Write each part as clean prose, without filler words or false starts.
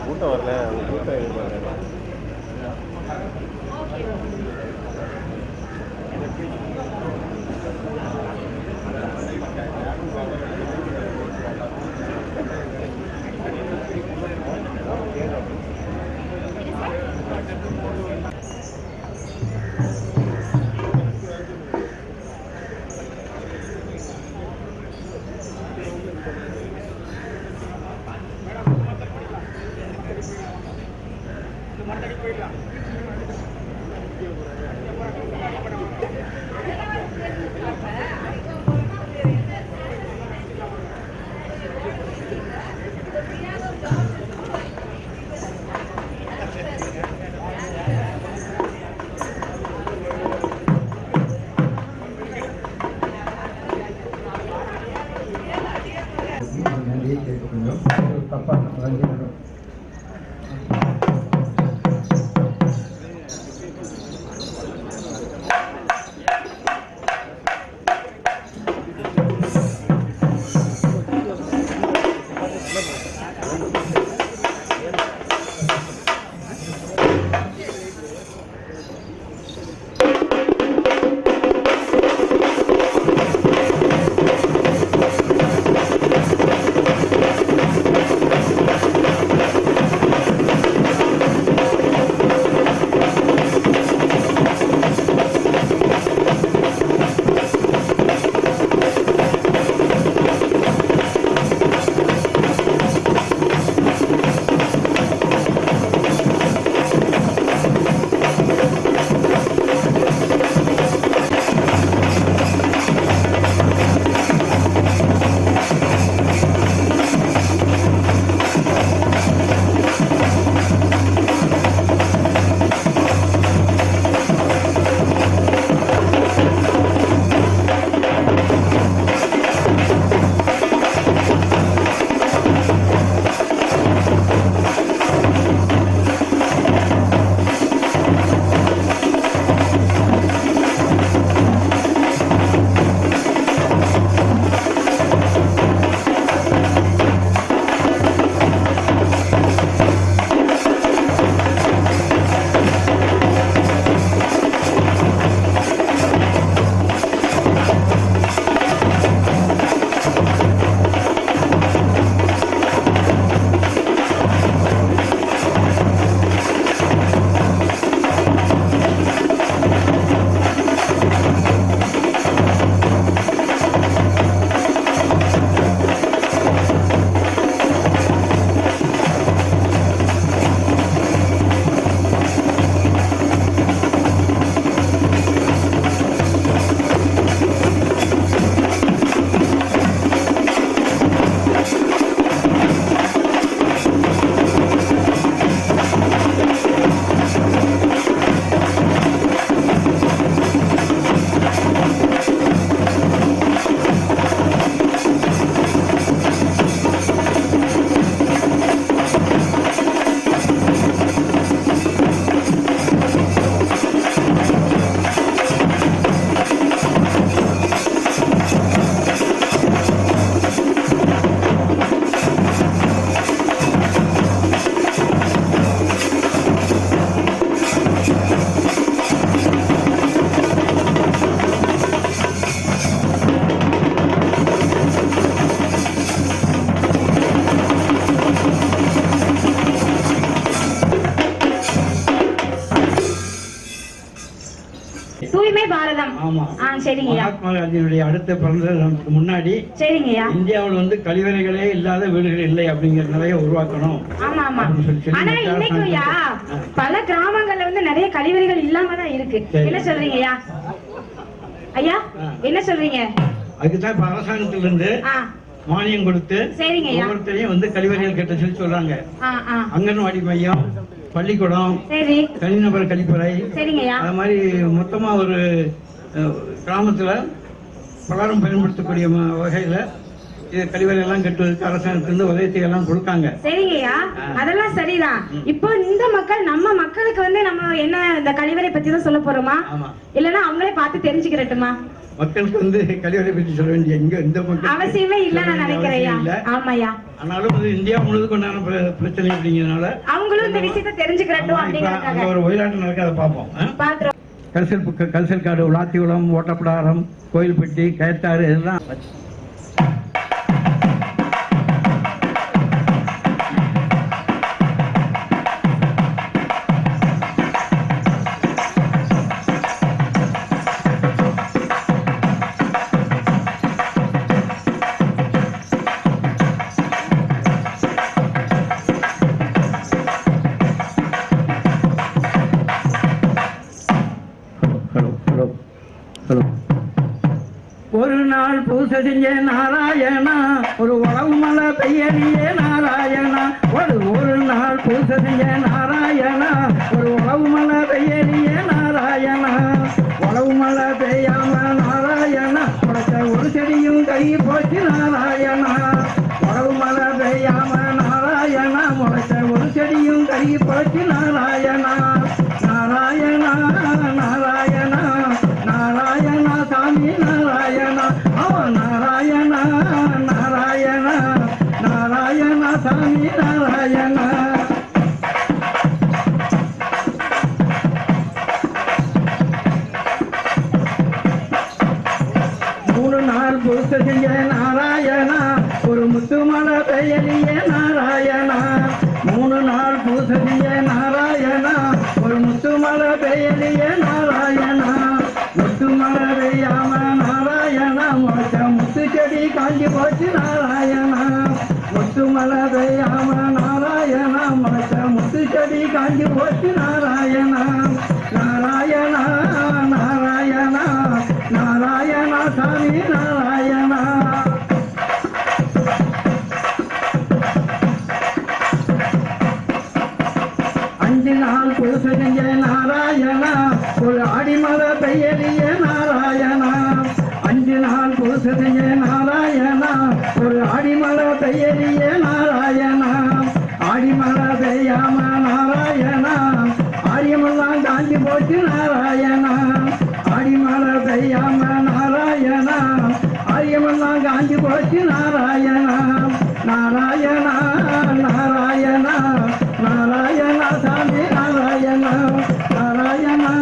கூட்டம் வரல, கூட்டம் எதிர்பார்க்கல. தூய்மை பாரதம். ஆமா. சரிங்கய்யா. மகாத்மா காந்தியுடைய அடுத்த பிறந்ததுக்கு முன்னாடி சரிங்கய்யா இந்தியாவில் வந்து கழிவறைகளே இல்லாத வீடுகள் இல்லை அப்படிங்கிற நிலையை உருவாக்கணும். ஆமா ஆமா. ஆனா இன்னைக்குயா பல கிராமங்கள்ல வந்து நிறைய கழிவறைகள் இல்லாம தான் இருக்கு. என்ன சொல்றீங்கய்யா ஐயா? என்ன சொல்றீங்க? அதுக்குதான் இப்ப அரசாங்கத்துல இருந்து மானியம் கொடுத்து ஒவ்வொருத்தரையும் வந்து கழிவறைகள் கட்ட சொல்லி சொல்றாங்க. அங்கன்வாடி மையம், பள்ளிக்கூடம், தனிநபர் கழிப்பறை, அது மாதிரி மொத்தமா ஒரு கிராமத்துல பலரும் பயன்படுத்தக்கூடிய வகையில இது கழிவறை எல்லாம் கட்டுவதற்கு அரசாங்கத்திலிருந்து உதவி எல்லாம் கொடுக்காங்க. சரிங்கய்யா, அதெல்லாம் சரிதான். இப்போ இந்த மக்கள் நம்ம மக்களுக்கு வந்து நம்ம என்ன இந்த கழிவறை பத்தி தான் சொல்ல போறோமா, இல்லன்னா அவங்களே பார்த்து தெரிஞ்சுக்கிறட்டுமா? மக்களுக்கு வந்து கழிவறை பற்றி சொல்ல வேண்டிய எந்த அவசியமே இல்ல நான் நினைக்கிறேன். ஆமாயா, ஆனாலும் அது இந்தியா முழுவதும் கொண்டான பிரச்சனை அப்படிங்கிறதுனால அவங்களும் இந்த விஷயத்தை தெரிஞ்சுக்கிறட்டும் அப்படிங்கறதுக்காக ஒரு ஒயிலாட்டம் நடக்க அதை பார்ப்போம். கல்சல் காடு, உலாத்திகுளம், ஓட்டப்படாரம், கோயில்பட்டி, கயத்தாறு இதெல்லாம் ஒரு நாள் பூசை செஞ்ச நாராயணா, ஒரு உழவு மலை பெய்யறியே நாராயணா. ஒரு நாள் பூசை செஞ்ச நாராயணா, ஒரு உழவு மலை பெய்யறியே நாராயணா. உழவு மலை பெய்யாம நாராயணா, உடச்ச ஒரு செடியும் கை போச்சு நாராயணா. உழவு மலை பெய்யாம நாராயணா, முளைச்ச ஒரு செடியும் கை போச்சு நாராயணா. நாராயணா நாராயணா நாராயணா சாமி நாராயணா. நாராயணா நாராயணா நாராயணா சாமி நாராயணா. மூணு நாள் பூசை செஞ்ச நாராயணா, ஒரு முத்து மலை பெயலியே நாராயணா. மூணு நாள் பூசை செஞ்ச நாராயணா, ஒரு முத்து மலை பெயலியே நாராயணா. முத்து மலை பெய்யாம நாராயணா, முளைச்ச முத்து செடி காஞ்சி போச்சு நாராயணா. முத்து மலை பெய்யாம நாராயணா, முளைச்ச முத்து செடி காஞ்சி போச்சு நாராயணா. நாராயணா நாராயணா நாராயணா சாமி நாராயணா. அஞ்சு நாள் பூசை செஞ்ச நாராயணா, ஒரு ஆடிமலை பெய்யலிய நாராயணா. அஞ்சு நாள் பூசை செஞ்ச நாராயணா, ஒரு ஆடிமலை பெய்யலிய நாராயணா. ஆடிமலை பெய்யாம நாராயணா, ஆரியமெல்லாம் காஞ்சி போச்சு நாராயணா. ஆடிமலை பெய்யாம நாராயணா, ஆரியமெல்லாம் காஞ்சி போச்சு நாராயணா. நாராயணா நாராயணா நாராயணா சாமி நாராயணா. நாராயணா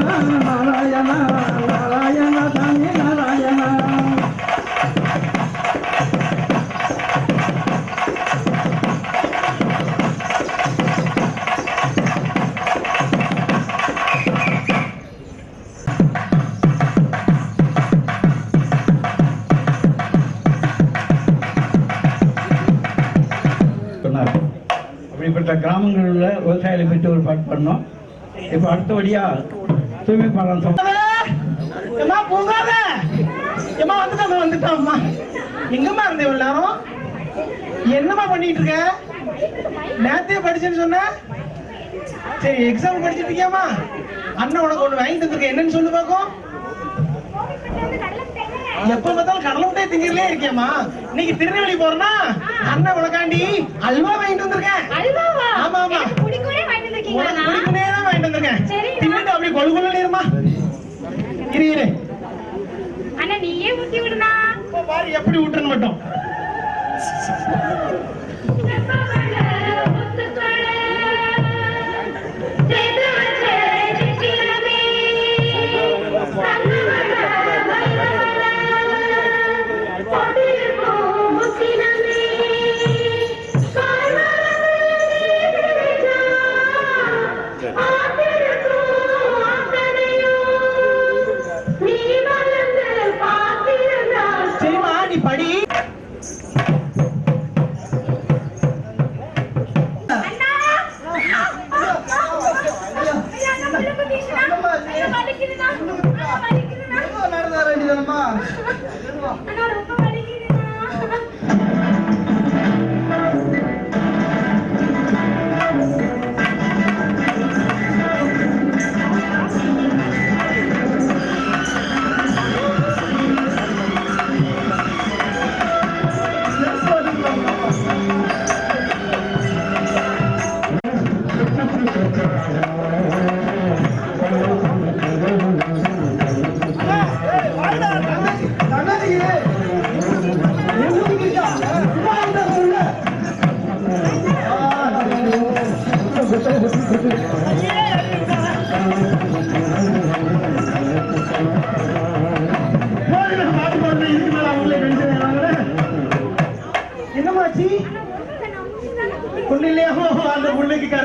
நாராயணா நாராயணா சாமி நாராயணா. அப்படிப்பட்ட கிராமங்களில் உள்ள விவசாயிகளை பற்றி ஒரு பாட்டு பண்ணோம். இப்ப அடுத்தபடியா தூய்மை பாலம் வந்துட்டோம்மா. எங்கம்மா இருந்த எல்லாரும் என்னம்மா பண்ணிட்டு இருக்க? நேரத்தையே படிச்சேன்னு சொன்ன. சரி, எக்ஸாம் படிச்சுட்டு இருக்கியாமா? அண்ணன் உனக்கு ஒண்ணு வாங்கி தந்துருக்க, என்னன்னு சொல்லு பாக்கும். எப்ப பார்த்தாலும் கடலை முட்டையை திங்கறதுலே இருக்கியாமா? இன்னைக்கு திருநெல்வேலி போறனா, அண்ணன் உனக்காண்டி அல்வா வாங்கிட்டு வந்திருக்கேன். ஆமா ஆமா, குடிக்குனே தான் வாங்கிட்டு வந்திருக்கேன். தின்னுட்டு அப்படியே கொழு கொழுன்னு இருமா. இரு அண்ணா, நீயே ஊத்தி விடுனா. பாரு எப்படி ஊட்டுன்னு மட்டும். சரிமா, நீ படி.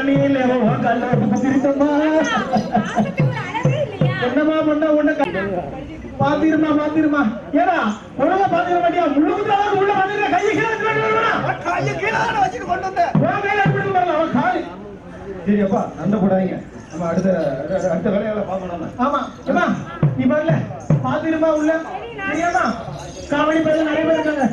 தண்ணியில் என்னமா பண்ண உன்ன பாத்திருமா ஏன்னா உலக பாத்திர மாட்டியா முழுக்க உள்ள பாத்திர கையை கீழே வச்சுட்டு கொண்டு வந்தேன் அவன் காலி. சரிப்பா அந்த போடாதீங்க, நம்ம அடுத்த வேலையால பாக்கணும். ஆமா ஏமா நீ வரல பாத்திருமா உள்ள சரியாமா? காவடி பேர் நிறைய பேர் இருக்காங்க.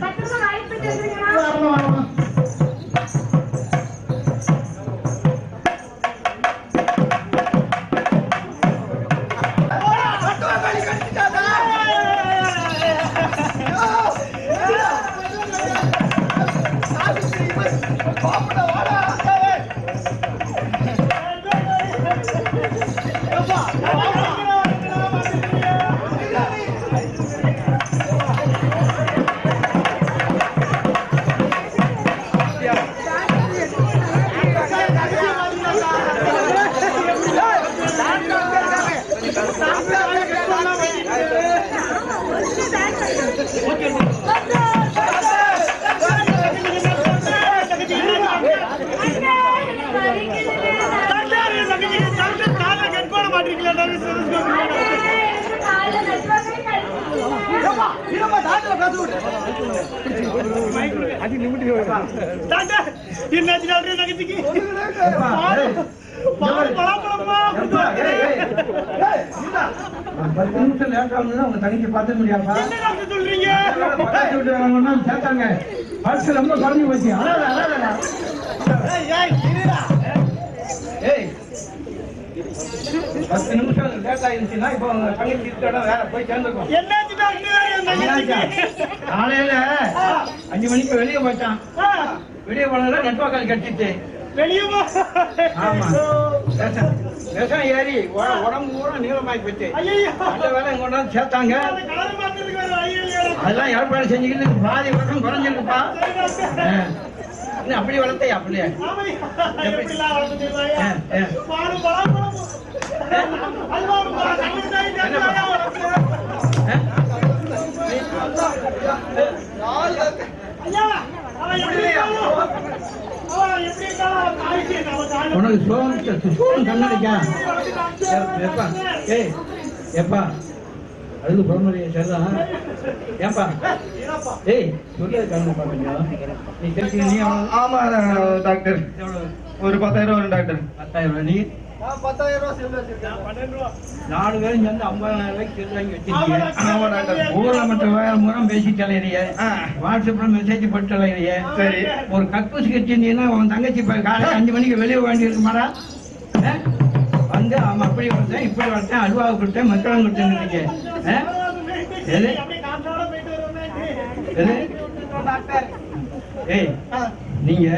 வரணும் தனிக்கு பார்த்து முடியாதா சேர்த்தாங்க ரொம்ப குறைஞ்சி போச்சு. பத்து நிமிஷம் லேட் ஆயிருச்சுன்னா இப்போ தங்கச்சி இருக்கிற வேற போய் சேர்ந்துருக்கோம். காலையில 5 மணிக்கு வெளியே போயிட்டான். வெளியே போனதுல நெட்வொர்க் கிடைச்சிச்சு. விஷம் ஏறி உடம்பு பூரா நீளமாய் போச்சு. அந்த வேலை இங்க கொண்டாந்து சேர்த்தாங்க. அதெல்லாம் ஏற்பாடு செஞ்சுக்கிட்டு பாதி வருஷம் குறைஞ்சிருக்குப்பா. அப்படி வளர்த்தையா அப்படியே உனக்கு சோழன் கண்ணடிக்கா எப்பா? ஏய் எப்பா அது பிறமரியா சரிதான். ஏப்பா ஏய் சொல்லியது கண்ணு பாப்பீங்களா? நீ தெரிஞ்சு நீ ஆமா டாக்டர் ஒரு 10,000 வரும் டாக்டர். 10,000 நீ 10,000 4 பேரும் சேர்ந்து 50,000 ரூபாய்க்கு செல் வாங்கி வச்சிருக்கீங்க. ஊர்ல மட்டும் மூலம் பேசி தலையிறிய, வாட்ஸ்அப்ல மெசேஜ் போட்டு தலையிறிய. சரி ஒரு கக்கூசி கட்டிருந்தீங்கன்னா உன் தங்கச்சி காலையில் 5 மணிக்கு வெளியே வேண்டி இருக்குமாடா? வந்து அவன் அப்படி வளர்த்தேன் இப்படி வளர்த்தேன் அல்வாவை கொடுத்தேன் மக்களும் கொடுத்தேன். ஏய் நீங்க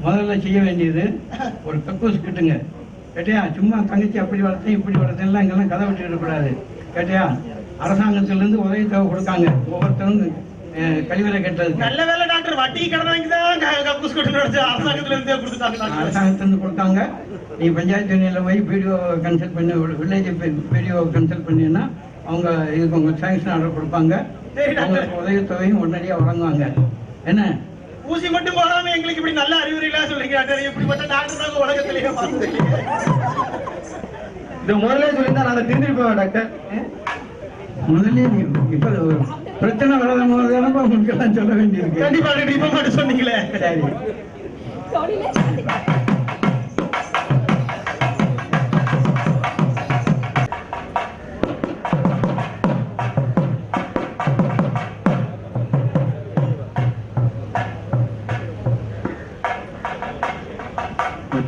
முதல்ல செய்ய வேண்டியது ஒரு கக்கூஸ் கிட்டுங்க. கேட்டியா? சும்மா தங்கச்சி அப்படி வளர்த்தேன் இப்படி வளர்த்தேன் இங்கெல்லாம் கதை விட்டு விடக்கூடாது. கேட்டியா? அரசாங்கத்திலிருந்து உதவி தொகை கொடுக்காங்க ஒவ்வொருத்தரும் கழிவறை கட்டுறது. நல்ல வேலை டாக்டர், வட்டி கடன் வாங்கிதான் கக்கூஸ் கட்டு அரசாங்கத்திலிருந்து கொடுத்தாங்க. நீ பஞ்சாயத்து யூனியன்ல போய் பிடிஓ கன்சல்ட் பண்ணி வில்லேஜ் பிடிஓ கன்சல்ட் பண்ணீங்கன்னா அவங்க இதுக்கு உங்க சாங்ஷன் ஆர்டர் கொடுப்பாங்க. அவங்களுக்கு உதவி தொகையும் உடனடியாக வழங்குவாங்க. என்ன ஊசி மட்டும் போடாம எங்களுக்கு இப்படி நல்ல அறிவுரைகளா சொல்றீங்க டாக்டர்? இப்படிப்பட்ட டாக்டர் தான் உலகத்திலேயே பார்த்தீங்க. இது முதல்ல சொல்லியிருந்தா நாங்க திருந்திருப்போம் டாக்டர். முதல்ல இப்ப பிரச்சனை வராத போது உங்களுக்கு எல்லாம் சொல்ல வேண்டியிருக்கு. கண்டிப்பா இப்ப மட்டும் சொன்னீங்களே. சரி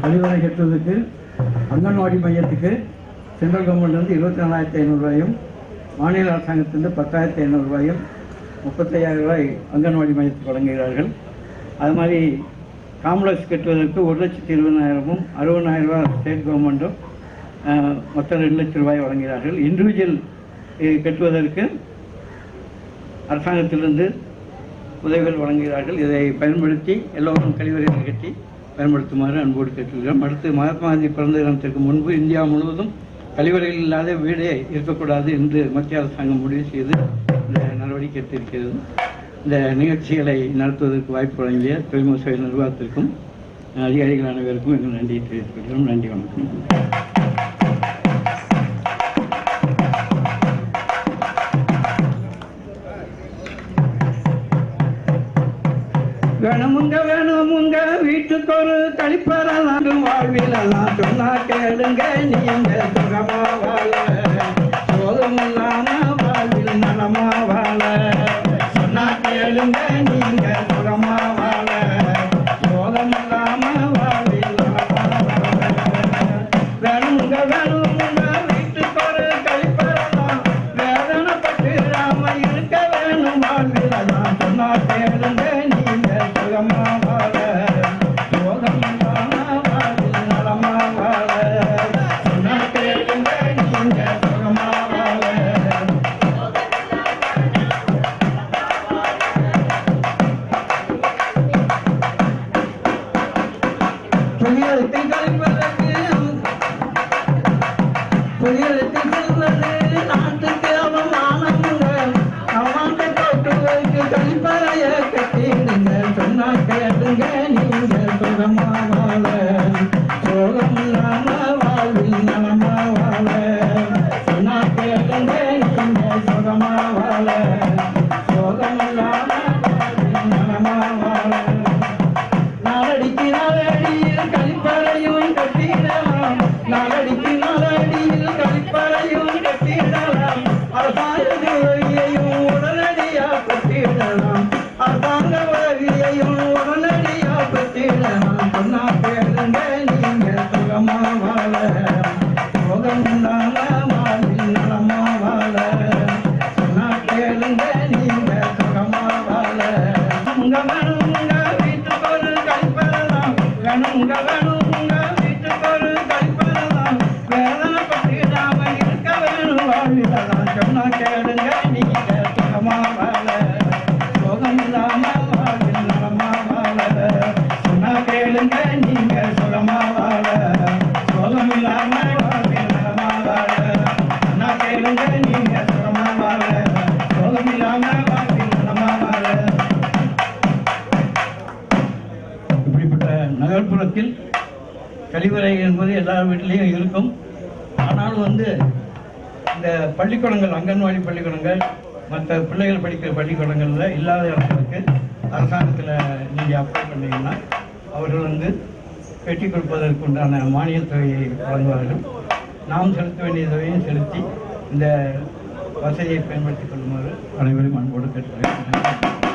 கழிவறை கட்டுவதற்கு அங்கன்வாடி மையத்துக்கு சென்ட்ரல் கவர்மெண்ட்லேருந்து 24,500 ரூபாயும் மாநில அரசாங்கத்திலிருந்து 10,500 ரூபாயும் 35,000 ரூபாய் அங்கன்வாடி மையத்துக்கு வழங்குகிறார்கள். அது மாதிரி காம்ப்ளெக்ஸ் கட்டுவதற்கு 1,20,000ம் 60,000 ரூபாய் ஸ்டேட் கவர்மெண்ட்டும் மொத்தம் 2 லட்சம் ரூபாய் வழங்குகிறார்கள். இண்டிவிஜுவல் கட்டுவதற்கு அரசாங்கத்திலிருந்து உதவிகள் வழங்குகிறார்கள். இதை பயன்படுத்தி எல்லோரும் கழிவறைகள் கட்டி பயன்படுத்துமாறு அன்போடு கேட்டுக்கிறோம். அடுத்து மகாத்மா காந்தி பிறந்த தினத்திற்கு முன்பு இந்தியா முழுவதும் கழிவறைகள் இல்லாத வீடே இருக்கக்கூடாது என்று மத்திய அரசாங்கம் முடிவு செய்து இந்த நடவடிக்கை எடுத்திருக்கிறது. இந்த நிகழ்ச்சிகளை நடத்துவதற்கு வாய்ப்பு வழங்கிய தொழில்முறை நிர்வாகத்திற்கும் அதிகாரிகள் அனைவருக்கும் எங்கள் நன்றி தெரிவித்துக் கொள்கிறோம். நன்றி, வணக்கம். வேணுமுங்க வீட்டுக்கு ஒரு கழிப்பறலாம் வாழ்விலெல்லாம் சொன்னா கேளுங்க நீங்க சுகமா வாழ சோகமில்லாம வாழ்வில் நலமா வாழ சொன்னா கேளுங்க நீங்க சுகமா வாழ சோகமில்லாம வாழ்வில் நலமா வாழ வேணுமுங்க வீட்டுக்கு ஒரு கழிப்பறலாம் வேதனைப்பட்டு ராம இருக்க வேணும் வாழ்விலெல்லாம் சொன்னா கேளுங்க நீங்க சுகமா வாழ சோகமில்லாம வாழ்வில் நலமா வாழ சொன்னா கேளுங்க நீங்க சுகமா வாழ புயலத்தை கழிப்பதற்கு புயலத்தை செல்வது நாட்டுக்கு அவமானமுங்க அவமானத்தை போட்டு வைத்து கழிப்பறைய கட்டிடுங்க சொன்னா கேளுங்க நீங்க சுகமா வாழ சோகமில்லாம வாழ்வில் நலமா வாழ சொன்னா கேளுங்க நீங்க சுகமா வாழ சோகமில்லாம வாழ்வில் நலமா வாழ நாளடிக்கு நாளடியில் கழிப்பறையும் கட்டிடலாம் நாளடிக்கு நாளடியில் கழிப்பறையும் கட்டிடலாம் அரசாங்க உதவியையும் உடனடியா பெற்றிடலாம் அரசாங்க உதவியையும் உடனடியா பெற்றிடலாம் சொன்னா கேளுங்க நீங்க சுகமா வாழ சோகமில்லாம வாழ்வில் நலமா வாழ சொன்னா கேளுங்க நீங்க சுகமா வாழ உங்க வீட்டுக்கு ஒரு கழிப்பறலாம் வேணுங்க வீட்டுக்கு ஒரு கழிப்பறலாம் வேதனைப்பட்டுடாம இருக்க வேணும் வாழ்விடலாம் சொன்னா கேளுங்க நீங்க சுகமா வாழ சோகமில்லாம வாழ்வில் நலமா வாழ சொன்னா கேளுங்க நீங்க சுகமா வாழ சோகமில்லாம வாழ்வில் நலமா வாழ சொன்னா கேளுங்க நீங்க சுகமா வாழ சோகமில்லாம வாழ்வில் நலமா வாழ. இப்படிப்பட்ட நகர்ப்புறத்தில் கழிவறை என்பது எல்லார் வீட்டிலையும் இருக்கும். ஆனாலும் இந்த பள்ளிக்கூடங்கள் அங்கன்வாடி பள்ளிக்கூடங்கள் மற்ற பிள்ளைகள் படிக்கிற பள்ளிக்கூடங்களில் இல்லாத இடங்களுக்கு அரசாங்கத்தில் நீங்கள் அப்ளை பண்ணீங்கன்னா அவர்கள் கட்டி கொடுப்பதற்கு உண்டான மானியத் தொகையை வழங்குவார்கள். நாம் செலுத்த வேண்டிய தொகையை செலுத்தி இந்த வசதியை பயன்படுத்திக் கொள்ளுமாறு அனைவரும் அன்போடு கேட்டுக்கிறேன்.